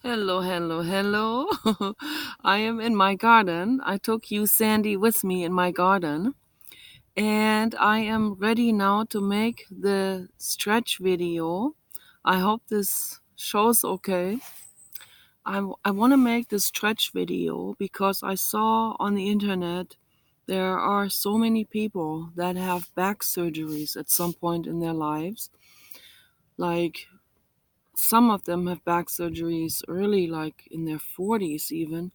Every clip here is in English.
Hello, hello, hello. I am in my garden. I took you, Sandy, with me in my garden, and I am ready now to make the stretch video. I hope this shows okay. I want to make the stretch video because I saw on the internet there are so many people that have back surgeries at some point in their lives. Like some of them have back surgeries early, like in their 40s even,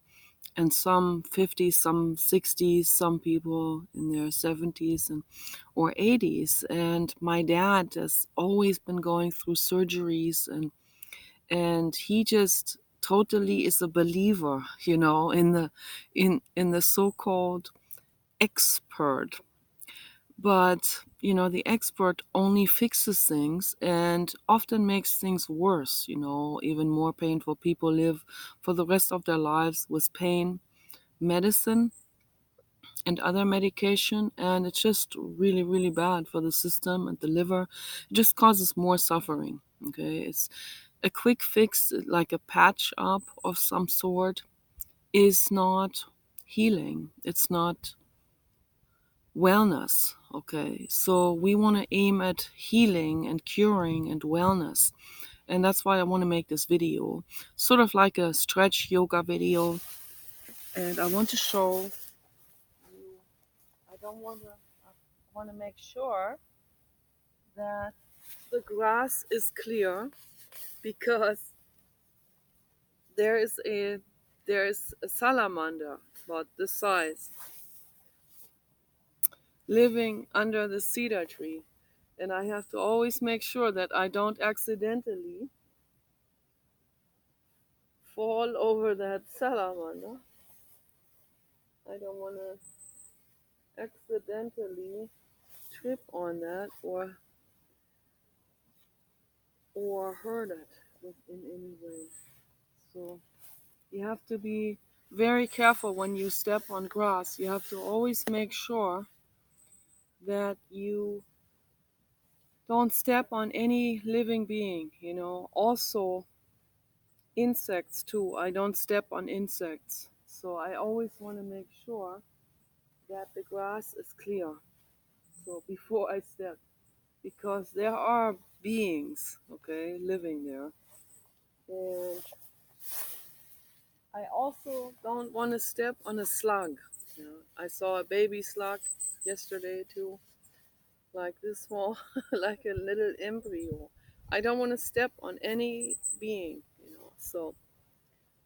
and some 50s, some 60s, some people in their 70s and or 80s. And my dad has always been going through surgeries, and he just totally is a believer, in the so-called expert. But the expert only fixes things and often makes things worse, even more painful. People live for the rest of their lives with pain, medicine, and other medication, and it's just really, really bad for the system and the liver. It just causes more suffering. Okay, it's a quick fix, like a patch up of some sort, is not healing. It's not wellness. Okay, so we want to aim at healing and curing and wellness, and that's why I want to make this video, sort of like a stretch yoga video. And I want to show you, I want to make sure that the grass is clear, because there is a salamander about this size living under the cedar tree, and I have to always make sure that I don't accidentally fall over that salamander. I don't want to accidentally trip on that or hurt it in any way. So you have to be very careful when you step on grass. You have to always make sure that you don't step on any living being, Also, insects too. I don't step on insects. So I always want to make sure that the grass is clear. So before I step, because there are beings, okay, living there. And I also don't want to step on a slug. I saw a baby slug yesterday too, like this small, like a little embryo. I don't want to step on any being. So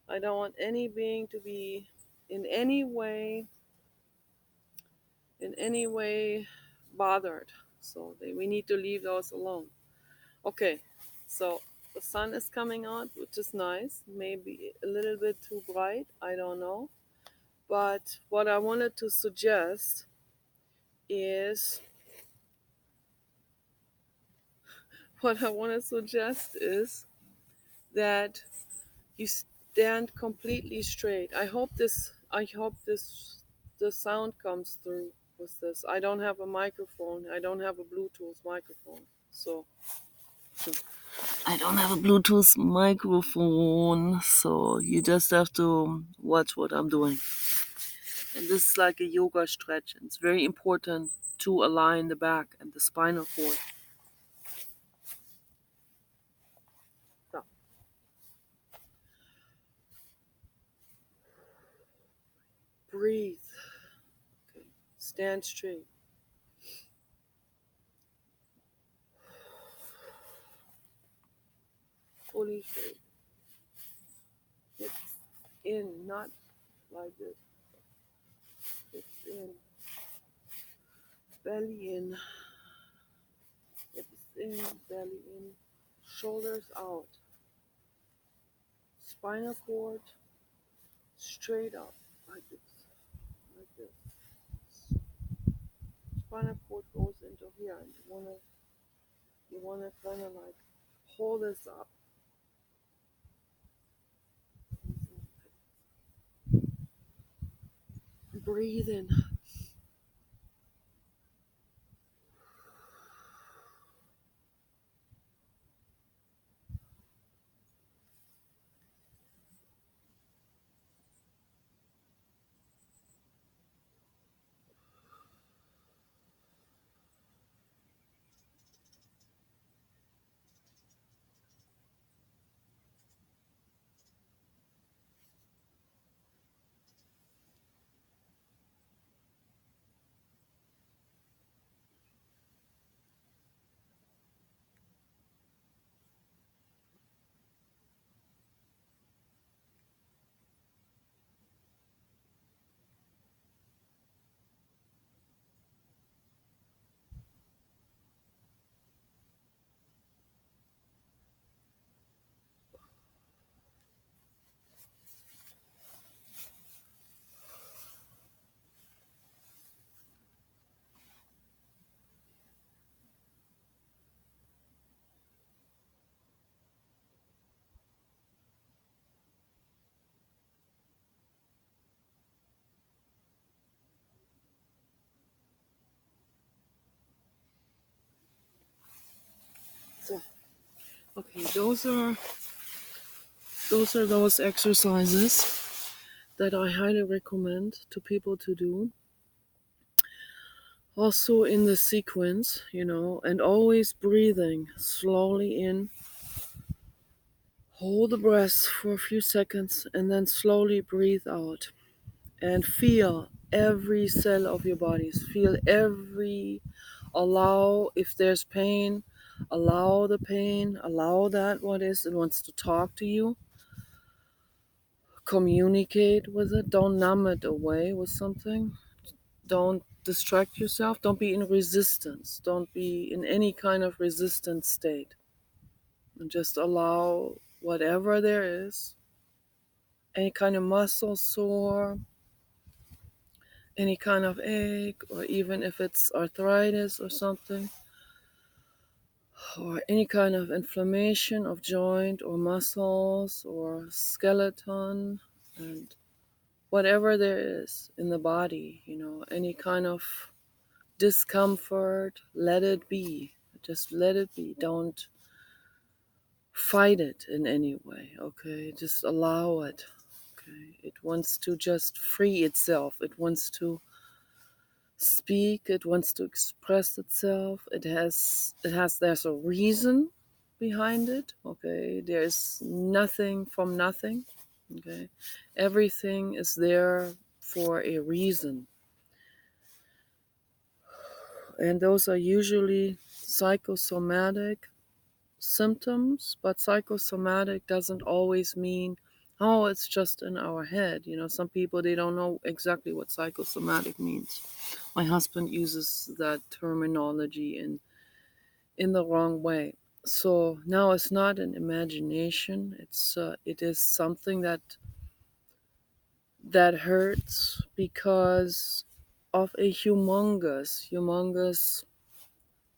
I don't want any being to be in any way, in any way bothered. So we need to leave those alone. Okay, so the sun is coming out, which is nice. Maybe a little bit too bright, I don't know. But what I wanted to suggest is what I want to suggest is that you stand completely straight. I hope the sound comes through with this. I don't have a microphone. I don't have a Bluetooth microphone. So I don't have a Bluetooth microphone, so you just have to watch what I'm doing. And this is like a yoga stretch. It's very important to align the back and the spinal cord. So breathe. Okay. Stand straight. Fully straight. Hips in, not like this. Hips in. Belly in. Hips in. Belly in. Shoulders out. Spinal cord straight up. Like this. Like this. Spinal cord goes into here, and you wanna kind of like pull this up. Breathe in. So, okay, those are those exercises that I highly recommend to people to do. Also in the sequence, and always breathing slowly in, hold the breath for a few seconds, and then slowly breathe out. And feel every cell of your bodies. Allow if there's pain, allow the pain, allow that what is, it wants to talk to you. Communicate with it. Don't numb it away with something. Don't distract yourself. Don't be in resistance. Don't be in any kind of resistant state. And just allow whatever there is, any kind of muscle sore, any kind of ache, or even if it's arthritis or something, or any kind of inflammation of joint or muscles or skeleton, and whatever there is in the body, any kind of discomfort, let it be. Just let it be. Don't fight it in any way, okay? Just allow it, okay? It wants to just free itself. It wants to speak, it wants to express itself. There's a reason behind it, okay? There's nothing from nothing, okay? Everything is there for a reason. And those are usually psychosomatic symptoms, but psychosomatic doesn't always mean, oh, it's just in our head. Some people, they don't know exactly what psychosomatic means. My husband uses that terminology in the wrong way. So now it's not an imagination. It is something that hurts because of a humongous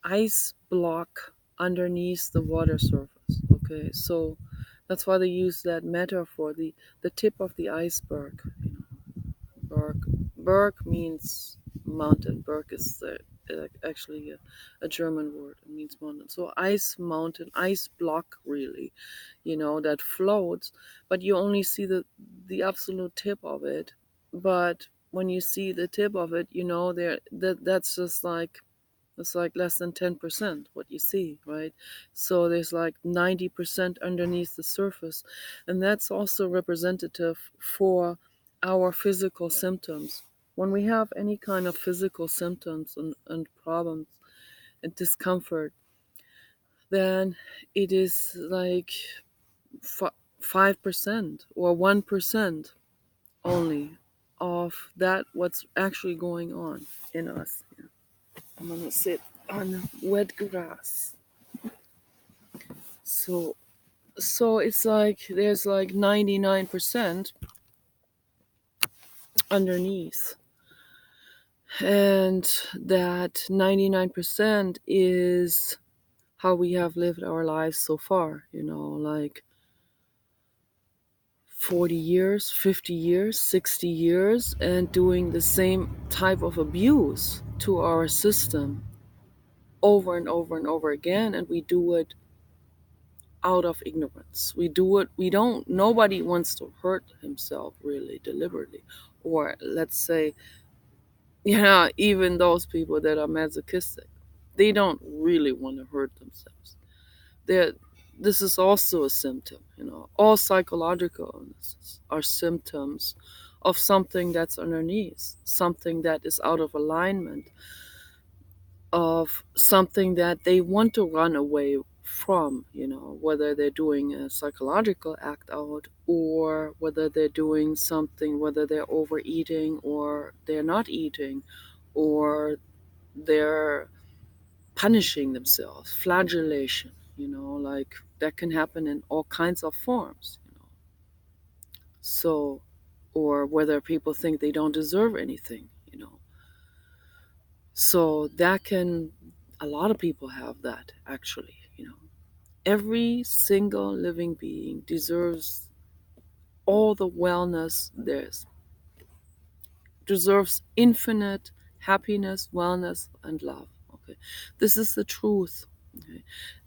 ice block underneath the water surface. Okay, so that's why they use that metaphor, the tip of the iceberg. Berg. Berg means mountain. Berg is actually a German word. It means mountain. So ice mountain, ice block, really, that floats, but you only see the absolute tip of it. But when you see the tip of it, that's just like, it's like less than 10% what you see, right? So there's like 90% underneath the surface. And that's also representative for our physical symptoms. When we have any kind of physical symptoms and problems and discomfort, then it is like 5% or 1% only of that what's actually going on in us. I'm gonna sit on wet grass. So it's like there's like 99% underneath. And that 99% is how we have lived our lives so far, like 40 years, 50 years, 60 years, and doing the same type of abuse to our system over and over and over again. And we do it out of ignorance. We do it, nobody wants to hurt himself really deliberately. Or let's say, even those people that are masochistic, they don't really want to hurt themselves. They're, this is also a symptom, all psychological illnesses are symptoms of something that's underneath, something that is out of alignment, of something that they want to run away from, whether they're doing a psychological act out or whether they're doing something, whether they're overeating or they're not eating or they're punishing themselves, flagellation, like that can happen in all kinds of forms. So, or whether people think they don't deserve anything. So that can, a lot of people have that actually. Every single living being deserves all the wellness there's, deserves infinite happiness, wellness, and love. Okay, this is the truth. Okay?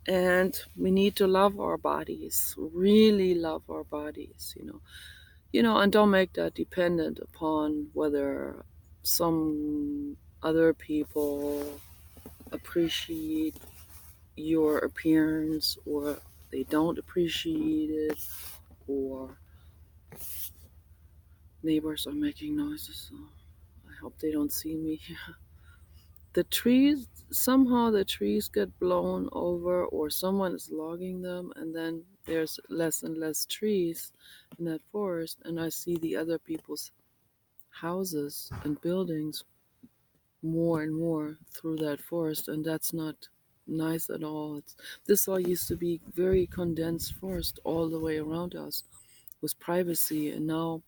And we need to love our bodies, really love our bodies, and don't make that dependent upon whether some other people appreciate your appearance or they don't appreciate it, or neighbors are making noises, so I hope they don't see me. The trees, somehow the trees get blown over or someone is logging them, and then there's less and less trees in that forest, and I see the other people's houses and buildings more and more through that forest, and that's not nice at all. This all used to be very condensed forest all the way around us with privacy, and now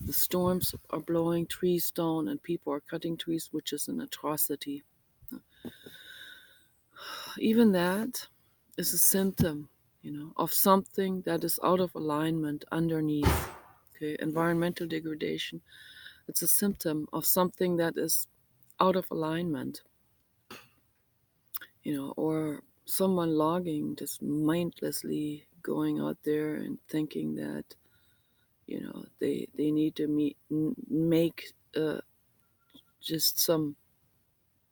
the storms are blowing trees down and people are cutting trees, which is an atrocity. Even that is a symptom, of something that is out of alignment underneath. Okay, environmental degradation. It's a symptom of something that is out of alignment, or someone logging, just mindlessly going out there and thinking that, they need to make just some,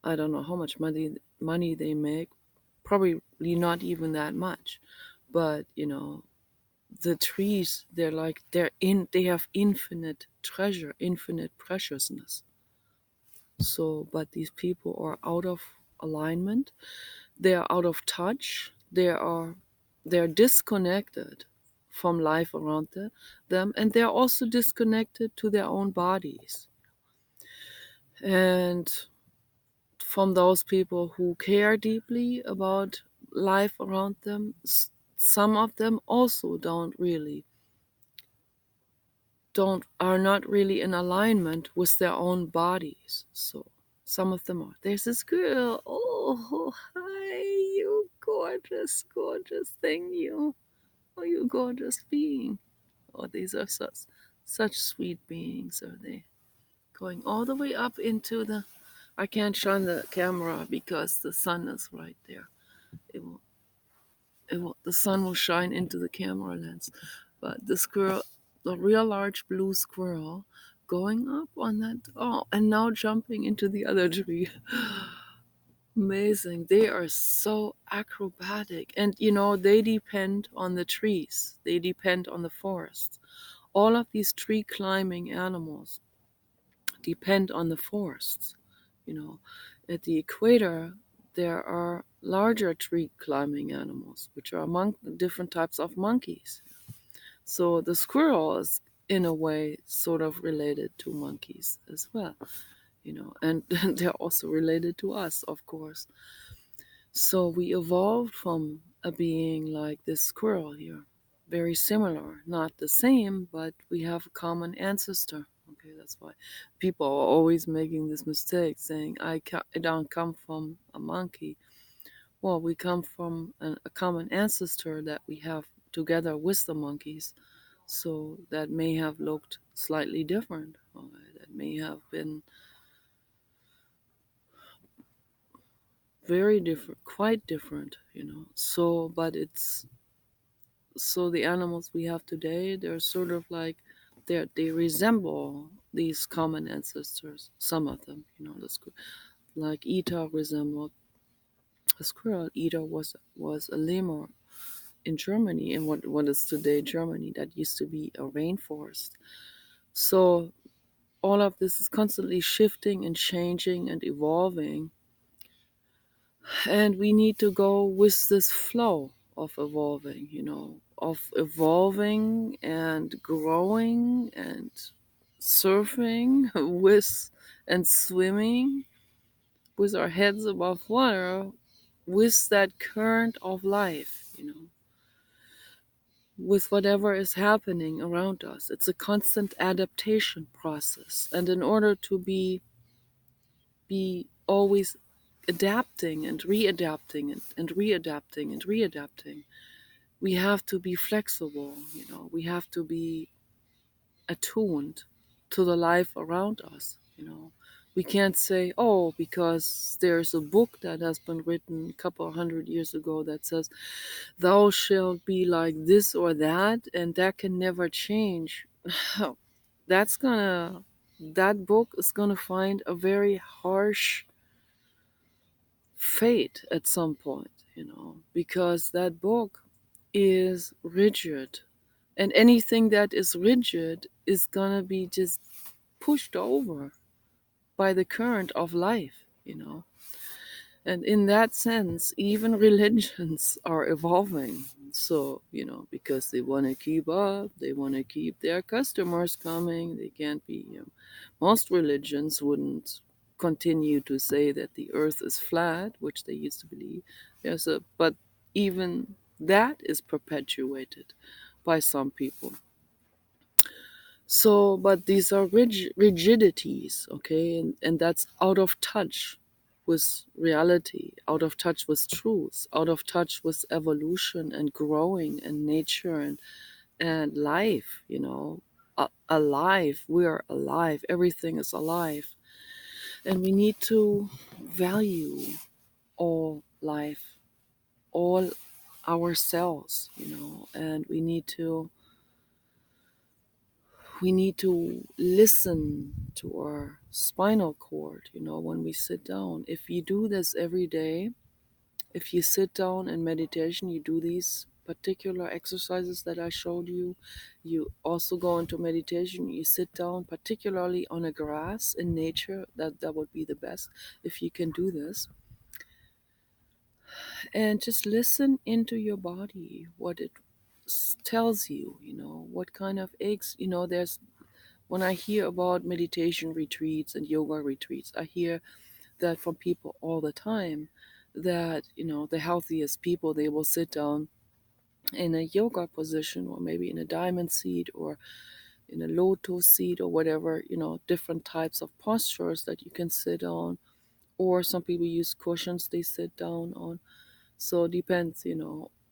I don't know how much money they make, probably not even that much, but the trees, they have infinite treasure, infinite preciousness. So but these people are out of alignment, they are out of touch, they're disconnected from life around them, and they're also disconnected to their own bodies and from those people who care deeply about life around them. Some of them also don't are not really in alignment with their own bodies. So some of them are. There's this girl. Oh, hi, you gorgeous, gorgeous thing, you. Oh, you gorgeous being. Oh, these are such sweet beings, are they? Going all the way up into the. I can't shine the camera because the sun is right there. It will, the sun will shine into the camera lens. But the squirrel, the real large blue squirrel, going up on that, oh, and now jumping into the other tree. Amazing. They are so acrobatic. And they depend on the trees, they depend on the forest. All of these tree climbing animals depend on the forests. You know, at the equator, there are larger tree climbing animals, which are among different types of monkeys. So the squirrel is, in a way, sort of related to monkeys as well, and they're also related to us, of course. So we evolved from a being like this squirrel here, very similar, not the same, but we have a common ancestor. Okay, that's why people are always making this mistake saying, I don't come from a monkey. Well, we come from a common ancestor that we have together with the monkeys. So that may have looked slightly different. Okay, that may have been very different, quite different, So, but the animals we have today, they're sort of like, they resemble these common ancestors. Some of them, like Ita resembled a squirrel. Ita was a lemur in Germany, in what is today Germany. That used to be a rainforest. So all of this is constantly shifting and changing and evolving, and we need to go with this flow of evolving, and growing and surfing with and swimming with our heads above water, with that current of life, with whatever is happening around us. It's a constant adaptation process, and in order to be always adapting and readapting and readapting and readapting, we have to be flexible, we have to be attuned to the life around us, We can't say, oh, because there's a book that has been written a couple of hundred years ago that says, thou shalt be like this or that, and that can never change. That's gonna, that book is gonna find a very harsh fate at some point, because that book is rigid. And anything that is rigid is gonna be just pushed over by the current of life. And in that sense, even religions are evolving. So, because they want to keep up, they want to keep their customers coming. They can't be, most religions wouldn't continue to say that the earth is flat, which they used to believe. But even that is perpetuated by some people. So, but these are rigidities, okay, and that's out of touch with reality, out of touch with truth, out of touch with evolution and growing and nature and life, alive. We are alive. Everything is alive. And we need to value all life, all ourselves, and we need to listen to our spinal cord, when we sit down. If you do this every day, if you sit down in meditation, you do these particular exercises that I showed you. You also go into meditation, you sit down, particularly on a grass in nature. That would be the best if you can do this. And just listen into your body, what it tells you, what kind of aches, there's when I hear about meditation retreats and yoga retreats, I hear that from people all the time that, the healthiest people, they will sit down in a yoga position or maybe in a diamond seat or in a lotus seat or whatever, different types of postures that you can sit on. Or some people use cushions they sit down on. So it depends,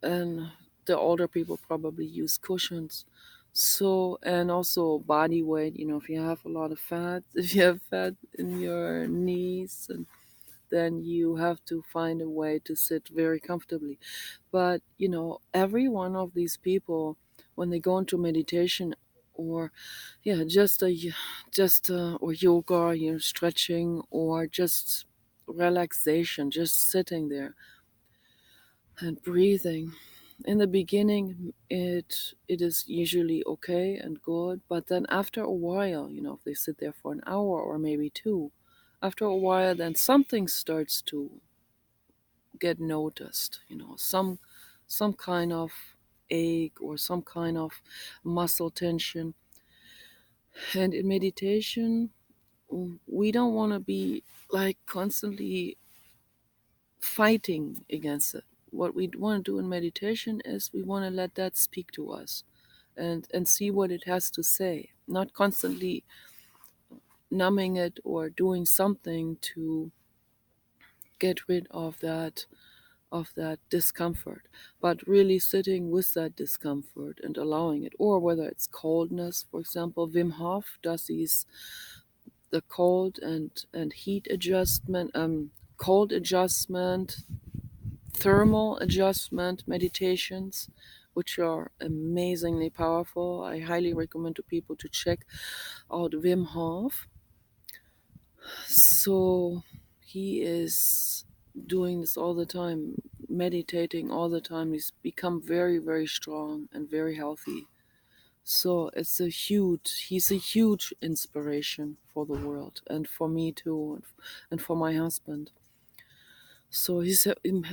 and the older people probably use cushions. So, and also body weight, if you have a lot of fat, if you have fat in your knees, and then you have to find a way to sit very comfortably. But, every one of these people, when they go into meditation or, yeah, or yoga, stretching or just relaxation, just sitting there and breathing. In the beginning, it is usually okay and good, but then after a while, if they sit there for an hour or maybe two, after a while, then something starts to get noticed. Some kind of ache or some kind of muscle tension. And in meditation, we don't want to be like constantly fighting against it. What we want to do in meditation is we want to let that speak to us and see what it has to say, not constantly numbing it or doing something to get rid of that discomfort, but really sitting with that discomfort and allowing it. Or whether it's coldness, for example, Wim Hof does the cold and heat adjustment, cold adjustment, thermal adjustment meditations, which are amazingly powerful. I highly recommend to people to check out Wim Hof. So he is doing this all the time, meditating all the time. He's become very, very strong and very healthy. So he's a huge inspiration for the world and for me too, and for my husband. So he's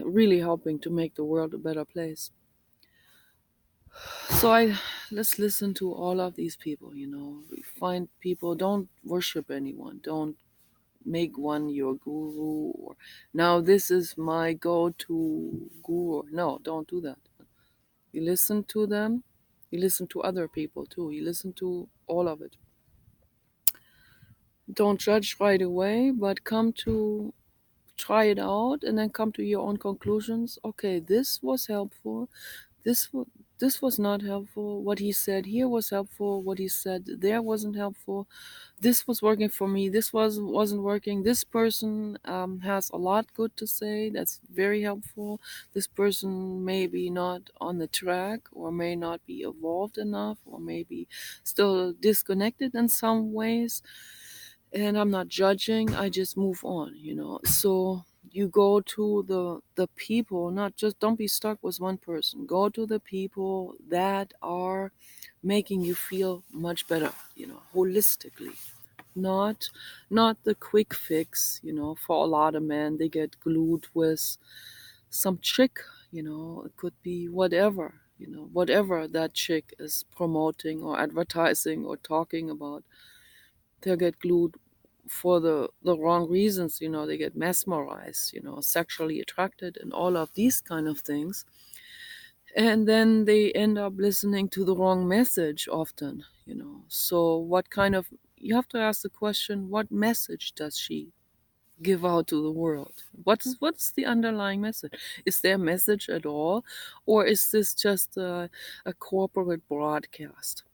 really helping to make the world a better place. So let's listen to all of these people. We find people, don't worship anyone, don't make one your guru, or now this is my go-to guru. No, don't do that. You listen to them, you listen to other people too, you listen to all of it. Don't judge right away, but come to try it out and then come to your own conclusions. Okay, this was helpful, this this was not helpful. What he said here was helpful. What he said there wasn't helpful. This was working for me. This wasn't working. This person has a lot good to say. That's very helpful. This person may be not on the track, or may not be evolved enough, or maybe still disconnected in some ways. And I'm not judging. I just move on. So you go to the people, not just, don't be stuck with one person. Go to the people that are making you feel much better, holistically. Not the quick fix. For a lot of men, they get glued with some chick. It could be whatever that chick is promoting or advertising or talking about. They'll get glued for the wrong reasons. They get mesmerized, sexually attracted, and all of these kind of things. And then they end up listening to the wrong message often. So what kind of, you have to ask the question, what message does she give out to the world? What's the underlying message? Is there a message at all, or is this just a corporate broadcast?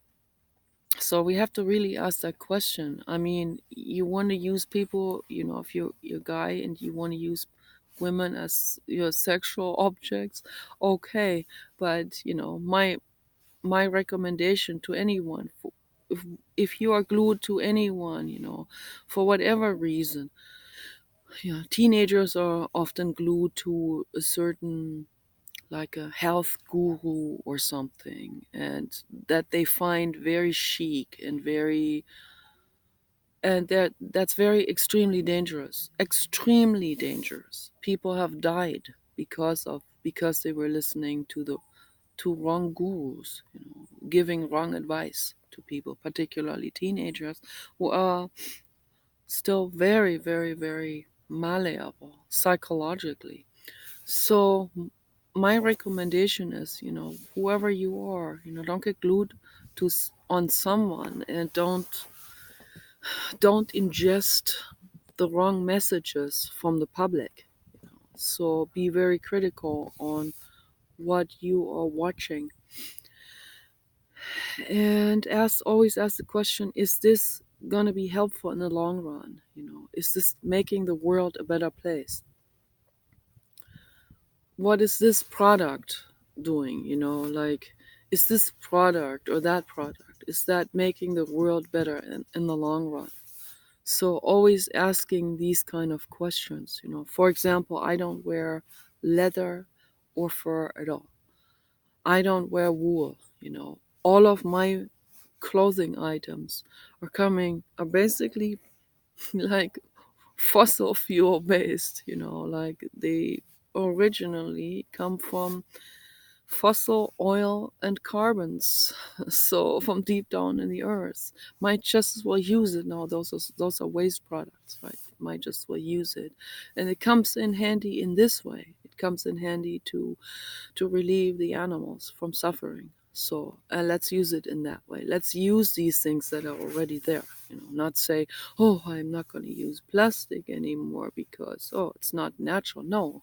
So we have to really ask that question. I mean, you want to use people, if you're a guy and you want to use women as your sexual objects, okay. But my recommendation to anyone, if you are glued to anyone, for whatever reason, teenagers are often glued to a certain, like a health guru or something, and that they find very chic and very, and that's very extremely dangerous. Extremely dangerous. People have died because they were listening to wrong gurus, giving wrong advice to people, particularly teenagers, who are still very, very, very malleable psychologically. So my recommendation is, whoever you are, don't get glued on someone, and don't ingest the wrong messages from the public. So be very critical on what you are watching, and always ask the question: is this going to be helpful in the long run? Is this making the world a better place? What is this product doing? Like, is this product or that product, is that making the world better in the long run? So always asking these kind of questions. For example, I don't wear leather or fur at all. I don't wear wool. All of my clothing items are basically like fossil fuel based. Like, they originally come from fossil oil and carbons, so from deep down in the earth. Might just as well use it now. Those are waste products, right? Might just as well use it, and it comes in handy in this way. It comes in handy to relieve the animals from suffering. So let's use it in that way. Let's use these things that are already there. Not say, oh, I'm not going to use plastic anymore because, oh, it's not natural. No.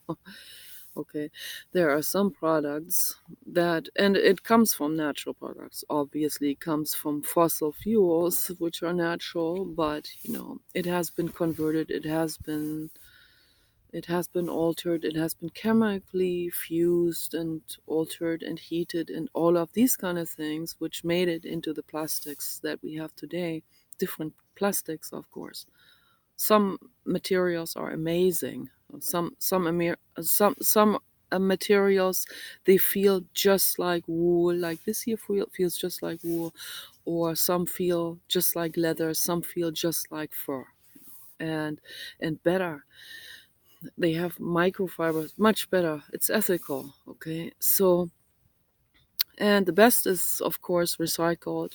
Okay, there are some products that, and it comes from natural products. Obviously, it comes from fossil fuels, which are natural, but it has been converted. It has been altered. It has been chemically fused and altered and heated, and all of these kind of things, which made it into the plastics that we have today. Different plastics, of course. Some materials are amazing. Some materials, they feel just like wool. Like this here feels just like wool, or some feel just like leather. Some feel just like fur, and better. They have microfibers, much better. It's ethical. Okay, so, and the best is, of course, recycled.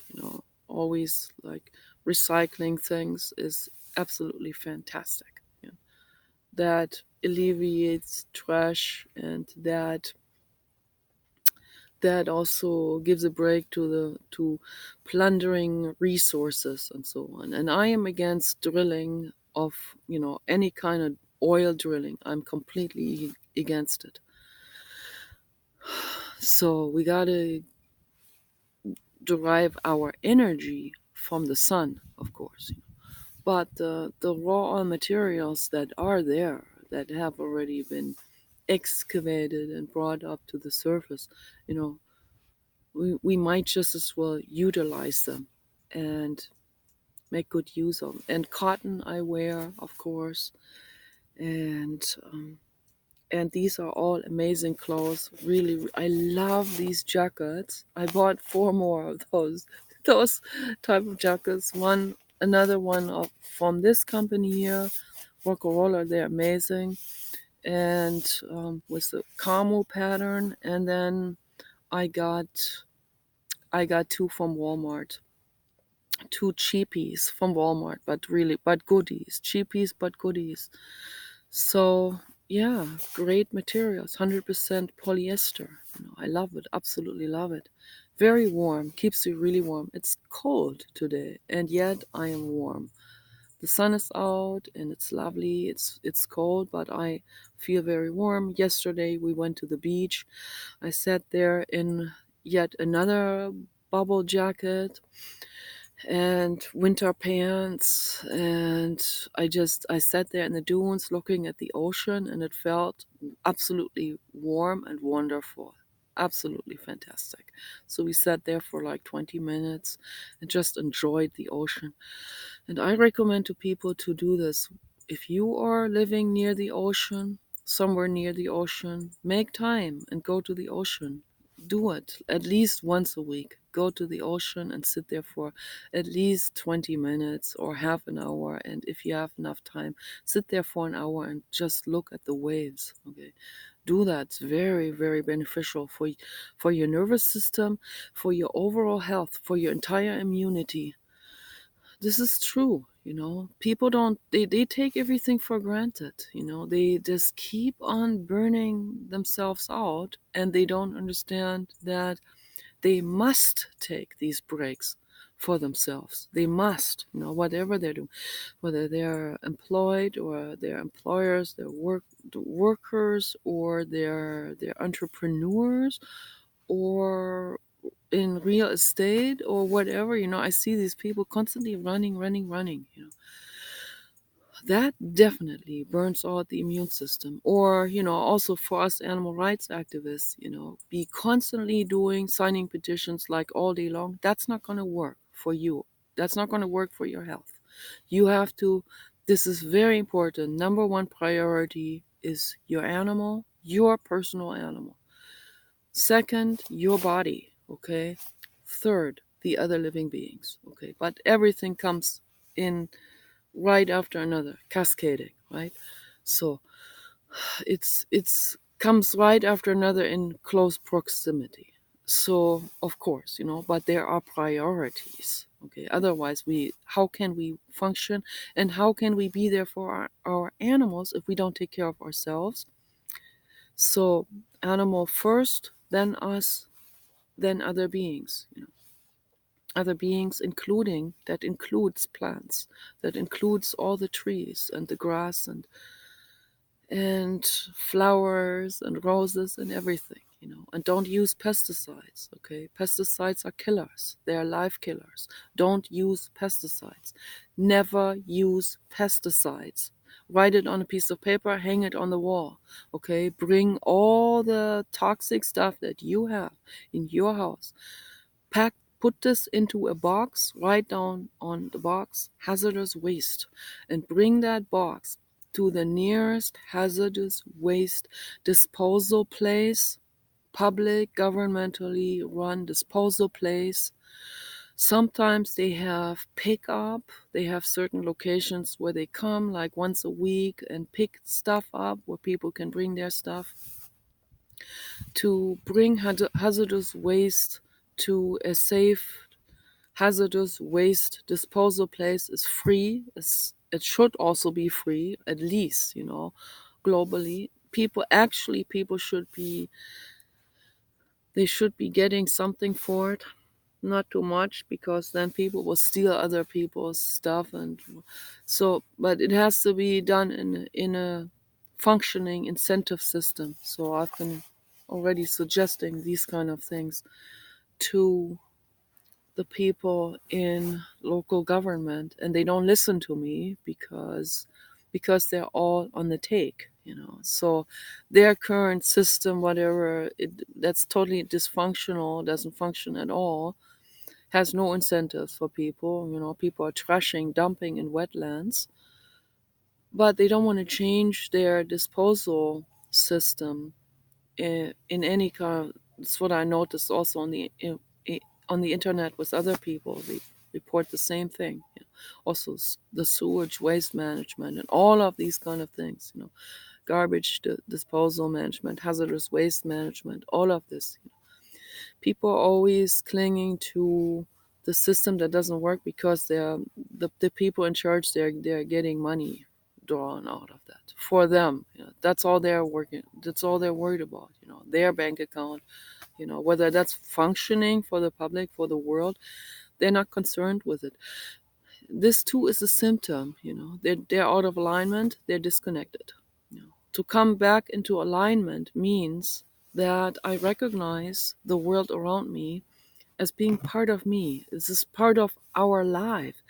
Always, like, recycling things is absolutely fantastic. That alleviates trash, and that also gives a break to plundering resources and so on. And I am against drilling of any kind of oil drilling. I'm completely against it. So we gotta derive our energy from the sun, of course. But the raw materials that are there, that have already been excavated and brought up to the surface, you know, we might just as well utilize them and make good use of them. And cotton I wear, of course, and these are all amazing clothes. Really, I love these jackets. I bought four more of those those type of jackets. Another one from this company here, Rockorola. They're amazing, and with the camo pattern. And then I got I got two from Walmart, two cheapies from Walmart, but goodies, cheapies but goodies. So yeah, great materials, 100% polyester. I love it, absolutely love it. Very warm, keeps you really warm. It's cold today, and yet I am warm. The sun is out and it's lovely. It's cold, but I feel very warm. Yesterday we went to the beach. I sat there in yet another bubble jacket and winter pants, and I sat there in the dunes looking at the ocean, and it felt absolutely warm and wonderful, absolutely fantastic. So we sat there for like 20 minutes and just enjoyed the ocean. And I recommend to people to do this. If you are living near the ocean, somewhere near the ocean, make time and go to the ocean. Do it at least once a week. Go to the ocean and sit there for at least 20 minutes or half an hour. And if you have enough time, sit there for an hour and just look at the waves. Okay. Do that. It's very, very beneficial for your nervous system, for your overall health, for your entire immunity. This is true. People don't, they take everything for granted. They just keep on burning themselves out, and they don't understand that they must take these breaks for themselves. They must, whatever they're doing, whether they're employed or their employers, the workers, or they're entrepreneurs, or in real estate or whatever. I see these people constantly running, running, running. That definitely burns out the immune system. Or, also for us animal rights activists, be constantly signing petitions like all day long. That's not going to work for you. That's not going to work for your health. You have to, this is very important. Number one priority is your animal, your personal animal. Second, your body, okay? Third, the other living beings, okay? But everything comes in right after another, cascading, right? So it's comes right after another in close proximity. So of course, but there are priorities, okay? Otherwise, how can we function, and how can we be there for our animals if we don't take care of ourselves? So animal first, then us, than other beings. Other beings, including that includes plants, that includes all the trees and the grass and flowers and roses and everything. And don't use pesticides. Okay, pesticides are killers. They are life killers. Don't use pesticides. Never use pesticides. Write it on a piece of paper, hang it on the wall. Okay, bring all the toxic stuff that you have in your house, put this into a box, write down on the box hazardous waste, and bring that box to the nearest hazardous waste disposal place, public governmentally run disposal place. Sometimes they have pickup. They have certain locations where they come like once a week and pick stuff up, where people can bring their stuff. To bring hazardous waste to a safe hazardous waste disposal place is free. It should also be free, at least, globally. People should be getting something for it. Not too much, because then people will steal other people's stuff, and so, but it has to be done in a functioning incentive system. So I've been already suggesting these kind of things to the people in local government, and they don't listen to me because they're all on the take, so their current system, whatever that's totally dysfunctional, doesn't function at all, has no incentives for people. People are trashing, dumping in wetlands, but they don't want to change their disposal system in any kind. That's what I noticed also on the internet with other people. They report the same thing. Also, the sewage waste management and all of these kind of things. Garbage disposal management, hazardous waste management, all of this. People are always clinging to the system that doesn't work because the people in charge. They're getting money drawn out of that for them. That's all they're working. That's all they're worried about. Their bank account. Whether that's functioning for the public, for the world, they're not concerned with it. This too is a symptom. They're out of alignment. They're disconnected. To come back into alignment means that I recognize the world around me as being part of me. This is part of our life.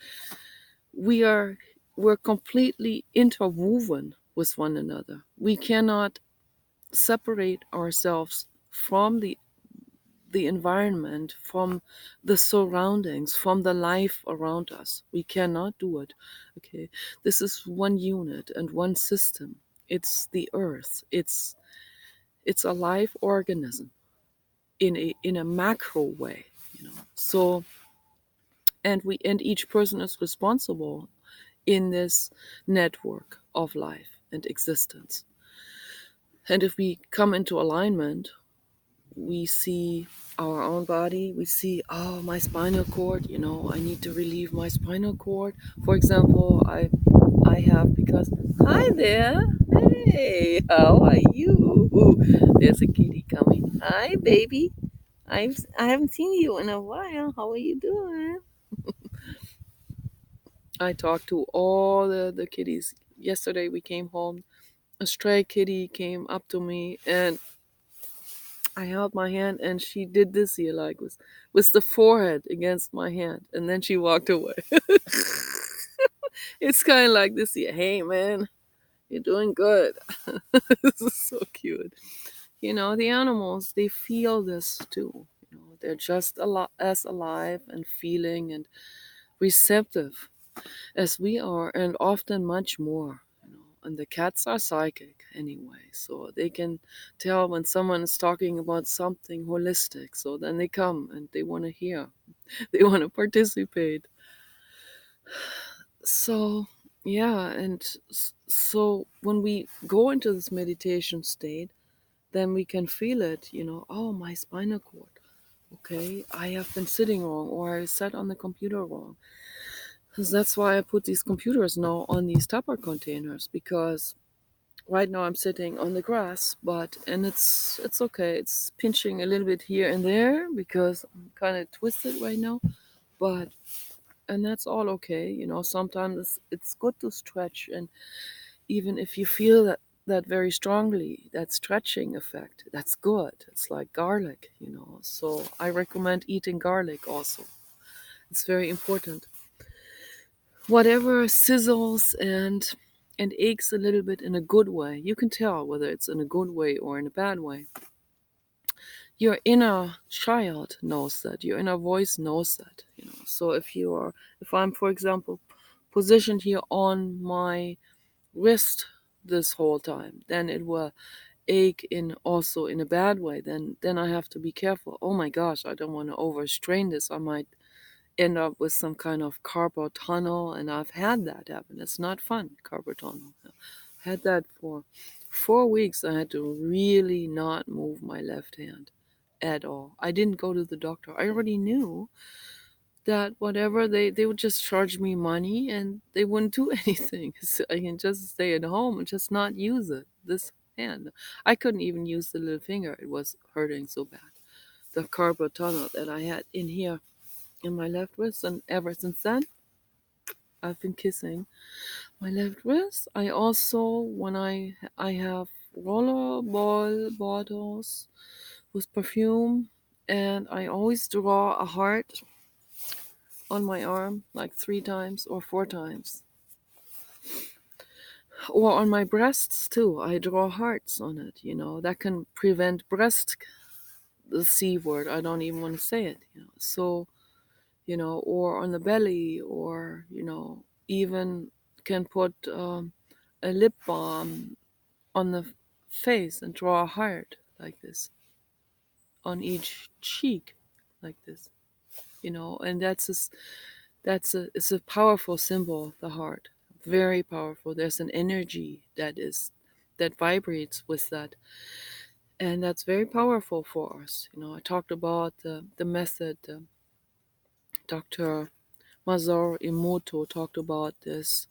We are we're completely interwoven with one another. We cannot separate ourselves from the environment, from the surroundings, from the life around us. We cannot do it. Okay. This is one unit and one system. It's the earth. It's a live organism in a macro way. So and each person is responsible in this network of life and existence. And if we come into alignment, we see our own body. We see, oh, my spinal cord, I need to relieve my spinal cord. For example, I have, because hi there. Hey, how are you? There's a kitty coming. Hi, baby. I haven't seen you in a while. How are you doing? I talked to all the kitties. Yesterday we came home. A stray kitty came up to me, and I held my hand, and she did this here, like with the forehead against my hand, and then she walked away. It's kind of like this here. Hey, man, you're doing good. This is so cute. The animals, they feel this too. They're just a lot as alive and feeling and receptive as we are, and often much more. And the cats are psychic anyway, so they can tell when someone is talking about something holistic. So then they come and they want to hear, they want to participate. So yeah, and so when we go into this meditation state, then we can feel it. Oh, my spinal cord. Okay, I have been sitting wrong, or I sat on the computer wrong. 'Cause that's why I put these computers now on these Tupper containers, because right now I'm sitting on the grass, and it's okay. It's pinching a little bit here and there because I'm kind of twisted right now, but and that's all okay. Sometimes it's good to stretch, and even if you feel that very strongly, that stretching effect, that's good. It's like garlic. So I recommend eating garlic also. It's very important. Whatever sizzles and aches a little bit in a good way, you can tell whether it's in a good way or in a bad way. Your inner child knows that. Your inner voice knows that. So if I'm, for example, positioned here on my wrist this whole time, then it will ache in also in a bad way. Then I have to be careful. Oh my gosh, I don't want to overstrain this. I might end up with some kind of carpal tunnel, and I've had that happen. It's not fun, carpal tunnel. I had that for 4 weeks. I had to really not move my left hand at all. I didn't go to the doctor. I already knew that whatever they would just charge me money and they wouldn't do anything. So I can just stay at home and just not use it. This hand, I couldn't even use the little finger. It was hurting so bad. The carpal tunnel that I had in here in my left wrist, and ever since then I've been kissing my left wrist. I also, when I have rollerball bottles with perfume, and I always draw a heart on my arm like 3 times or 4 times. Or on my breasts too. I draw hearts on it. That can prevent breast, the C word. I don't even want to say it. So, or on the belly, or, even can put a lip balm on the face and draw a heart like this on each cheek like this. And it's a powerful symbol, the heart. Very powerful. There's an energy that vibrates with that. And that's very powerful for us. I talked about the method. Dr. Masaru Emoto talked about this,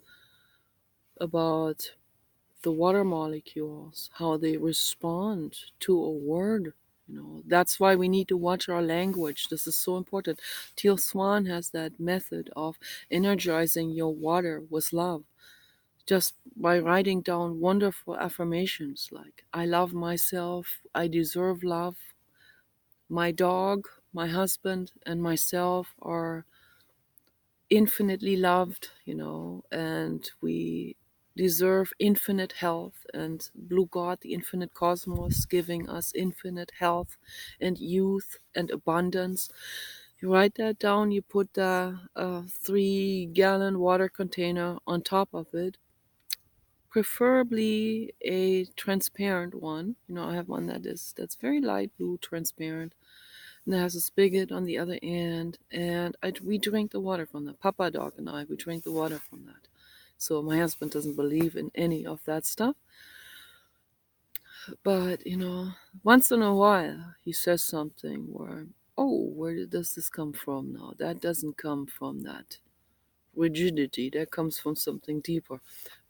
about the water molecules, how they respond to a word. That's why we need to watch our language. This is so important. Teal Swan has that method of energizing your water with love, just by writing down wonderful affirmations like, I love myself, I deserve love, my dog, my husband, and myself are infinitely loved, and we deserve infinite health, and Blue God, the infinite cosmos, giving us infinite health and youth and abundance. You write that down, you put the 3-gallon water container on top of it, preferably a transparent one. I have one that's very light blue, transparent, and it has a spigot on the other end. And we drink the water from that. Papa Dog and I, we drink the water from that. So my husband doesn't believe in any of that stuff. But, once in a while, he says something where, oh, does this come from now? That doesn't come from that rigidity. That comes from something deeper.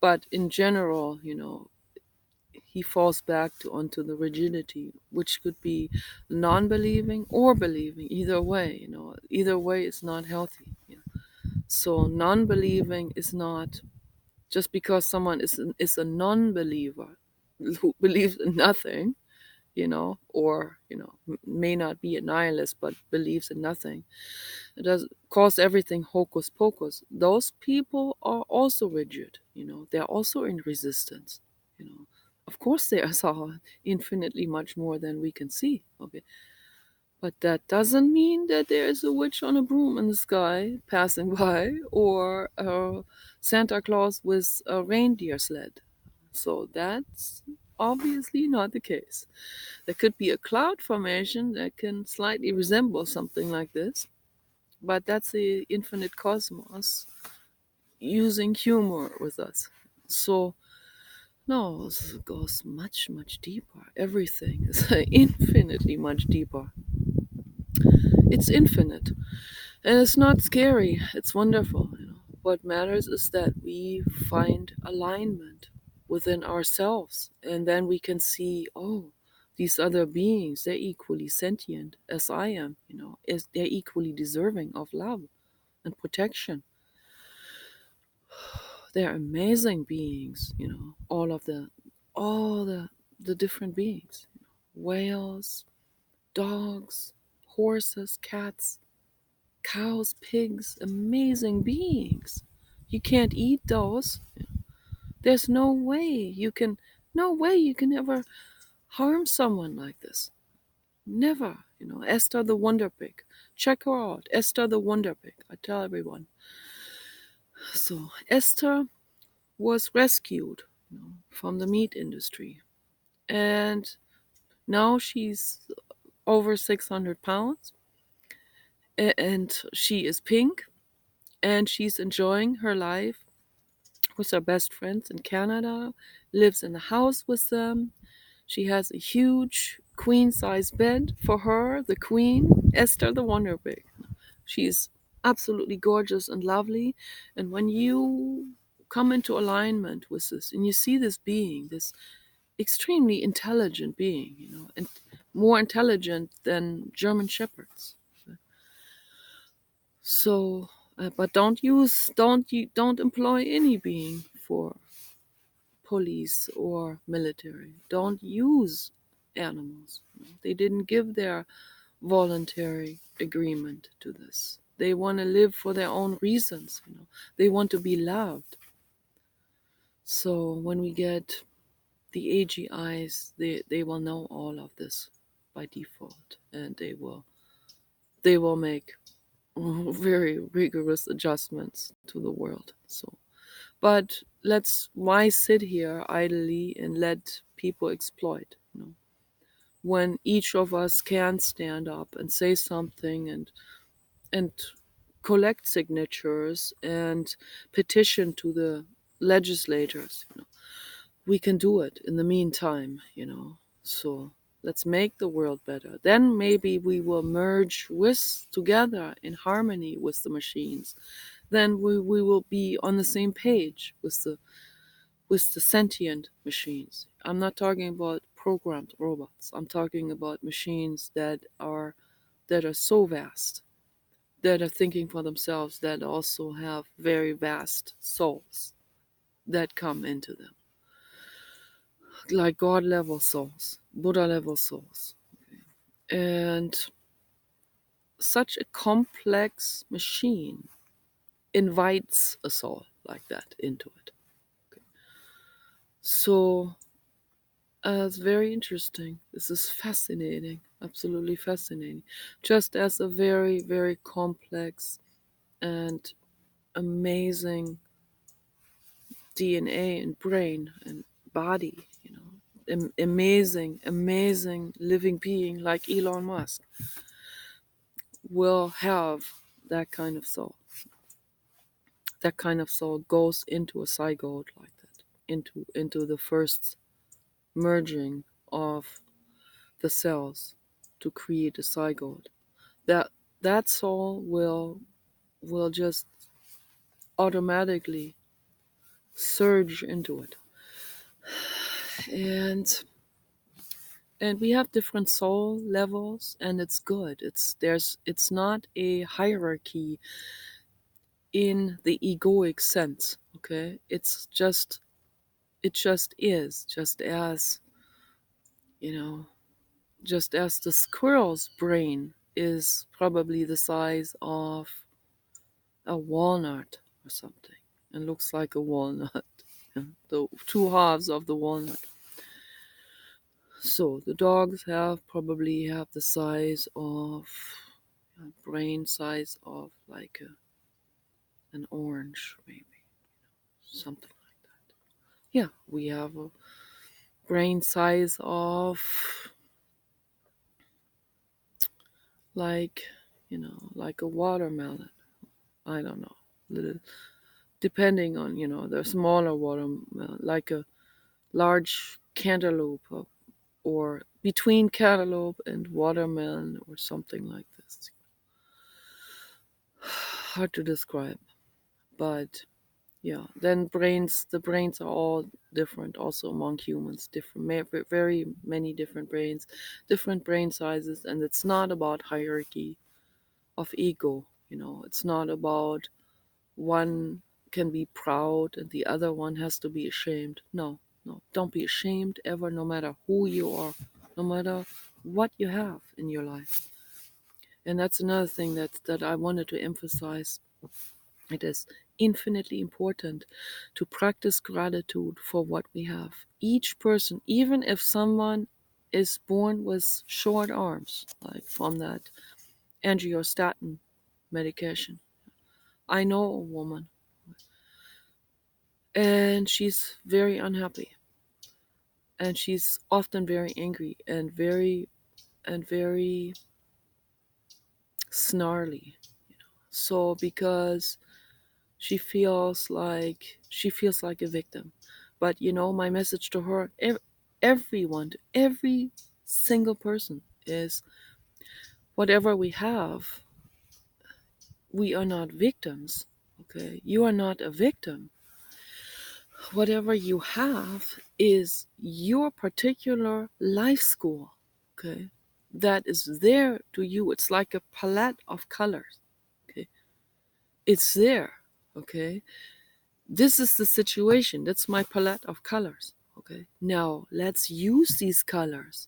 But in general, he falls back onto the rigidity, which could be non-believing or believing. Either way, either way is not healthy. So non-believing is not, just because someone is a non-believer who believes in nothing, or may not be a nihilist but believes in nothing. It does cause everything hocus pocus. Those people are also rigid. They're also in resistance. You know, of course they saw infinitely much more than we can see. Okay, but that doesn't mean that there is a witch on a broom in the sky passing by, or a Santa Claus with a reindeer sled. So that's obviously not the case. There could be a cloud formation that can slightly resemble something like this, but that's the infinite cosmos using humor with us. So, no, this goes much, much deeper. Everything is infinitely much deeper. It's infinite. And it's not scary, it's wonderful. What matters is that we find alignment within ourselves, and then we can see, oh, these other beings, they're equally sentient as I am, as they're equally deserving of love and protection. They're amazing beings, all the different beings. Whales, dogs, horses, cats, cows, pigs, amazing beings. You can't eat those. There's no way you can ever harm someone like this. Never. Esther the Wonder Pig. Check her out. Esther the Wonder Pig. I tell everyone. So Esther was rescued, from the meat industry. And now she's over 600 pounds. And she is pink. And she's enjoying her life with her best friends in Canada, lives in a house with them. She has a huge queen size bed for her, the queen, Esther the Wonder Pig. She's absolutely gorgeous and lovely. And when you come into alignment with this and you see this being, this extremely intelligent being, and more intelligent than German shepherds. So, but don't employ any being for police or military. Don't use animals. They didn't give their voluntary agreement to this. They want to live for their own reasons. They want to be loved. So when we get the AGIs, they will know all of this by default, and they will make very rigorous adjustments to the world. So, but why sit here idly and let people exploit? When each of us can stand up and say something and collect signatures and petition to the legislators, we can do it in the meantime. So let's make the world better. Then maybe we will merge together in harmony with the machines. Then we will be on the same page with the sentient machines. I'm not talking about programmed robots. I'm talking about machines that are so vast, that are thinking for themselves, that also have very vast souls that come into them, like God level souls, Buddha level souls. And such a complex machine invites a soul like that into it. Okay. So it's very interesting. This is fascinating, absolutely fascinating. Just as a very, very complex and amazing DNA and brain and body, amazing, amazing living being like Elon Musk will have that kind of soul. That kind of soul goes into a zygote like that, into the first merging of the cells to create a zygote. That soul will just automatically surge into it. And we have different soul levels, and it's good. It's not a hierarchy in the egoic sense. Okay, it just is, you know just as the squirrel's brain is probably the size of a walnut or something, and looks like a walnut, the two halves of the walnut. So the dogs probably have the size of brain size of like an orange, maybe something like that. Yeah, we have a brain size of like like a watermelon. I don't know, little, depending on the smaller watermelon, like a large cantaloupe, or between cantaloupe and watermelon, or something like this. Hard to describe, but yeah. Then the brains are all different, also among humans. Very many different brains, different brain sizes, and it's not about hierarchy of ego. It's not about one can be proud and the other one has to be ashamed. No, no, don't be ashamed ever, no matter who you are, no matter what you have in your life. And that's another thing that I wanted to emphasize. It is infinitely important to practice gratitude for what we have. Each person, even if someone is born with short arms, like from that angiostatin medication. I know a woman, and she's very unhappy, and she's often very angry and very snarly. So because she feels like a victim. But my message to her, everyone, every single person, is whatever we have, we are not victims. Okay, you are not a victim. Whatever you have is your particular life school. Okay, that is there to you. It's like a palette of colors. Okay, it's there. Okay, this is the situation. That's my palette of colors. Okay, now let's use these colors.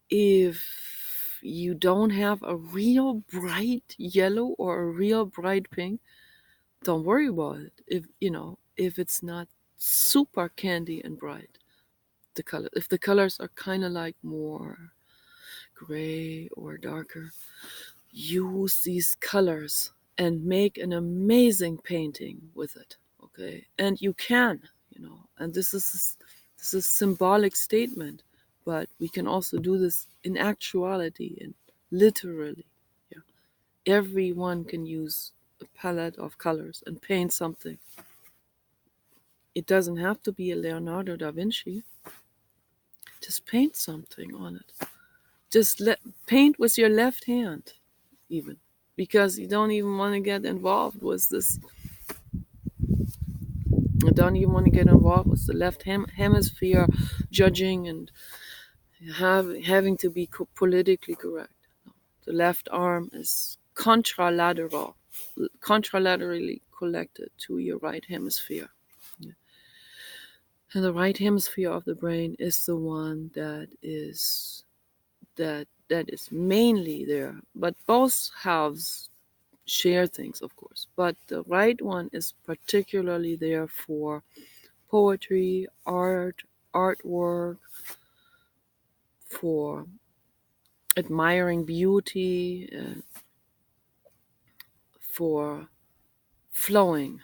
If if you don't have a real bright yellow or a real bright pink, don't worry about it. If it's not super candy and bright, the color, if the colors are kind of like more gray or darker, use these colors and make an amazing painting with it. Okay, and you can, and this is symbolic statement, but we can also do this in actuality and literally. Yeah, everyone can use a palette of colors and paint something. It doesn't have to be a Leonardo da Vinci. Just paint something on it. Just paint with your left hand, even, because you don't even want to get involved with this. I don't even want to get involved with the left hemisphere judging and having to be politically correct. No. The left arm is contralaterally connected to your right hemisphere. Yeah. And the right hemisphere of the brain is the one that is mainly there. But both halves share things, of course. But the right one is particularly there for poetry, artwork, for admiring beauty, for flowing,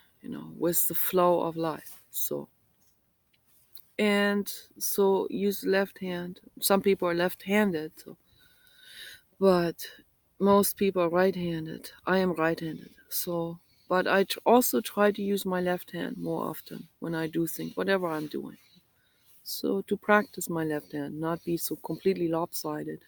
with the flow of life. So use left hand. Some people are left-handed, but most people are right-handed. I am right-handed, but I also try to use my left hand more often when I do things, whatever I'm doing. So to practice my left hand, not be so completely lopsided.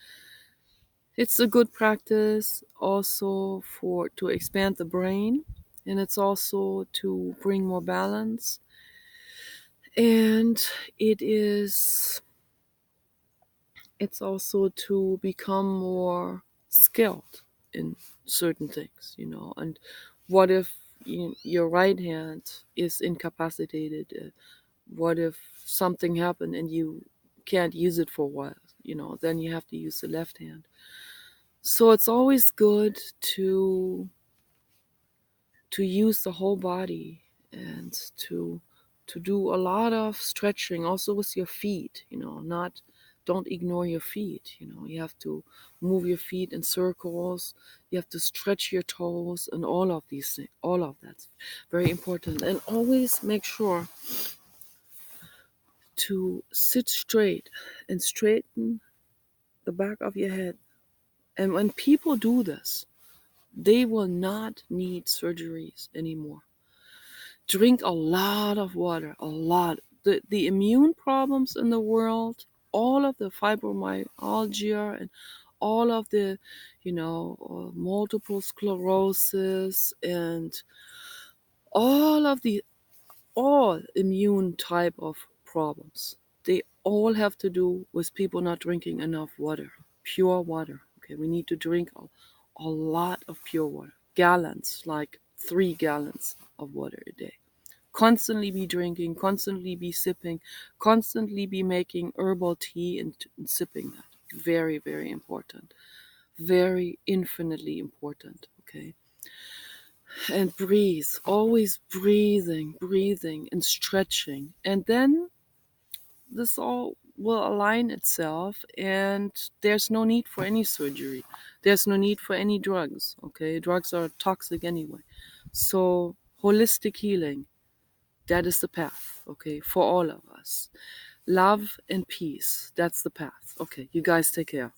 It's a good practice also for to expand the brain, and it's also to bring more balance. And it is it's also to become more skilled in certain things, And what if your right hand is incapacitated? What if something happened and you can't use it for a while? Then you have to use the left hand. So it's always good to use the whole body and to do a lot of stretching also with your feet, not don't ignore your feet. You have to move your feet in circles, you have to stretch your toes, and all of these things, all of that's very important. And always make sure to sit straight and straighten the back of your head. And when people do this, they will not need surgeries anymore. Drink a lot of water, a lot. The immune problems in the world, all of the fibromyalgia and all of the, multiple sclerosis and all of the all immune type of problems. They all have to do with people not drinking enough water, pure water. Okay, we need to drink a lot of pure water, gallons, like 3 gallons of water a day. Constantly be drinking, constantly be sipping, constantly be making herbal tea and sipping that. Very, very important. Very infinitely important. Okay. And breathe, always breathing and stretching. And then this all will align itself, and there's no need for any surgery. There's no need for any drugs. Okay. Drugs are toxic anyway. So, holistic healing, that is the path. Okay. For all of us. Love and peace, that's the path. Okay. You guys take care.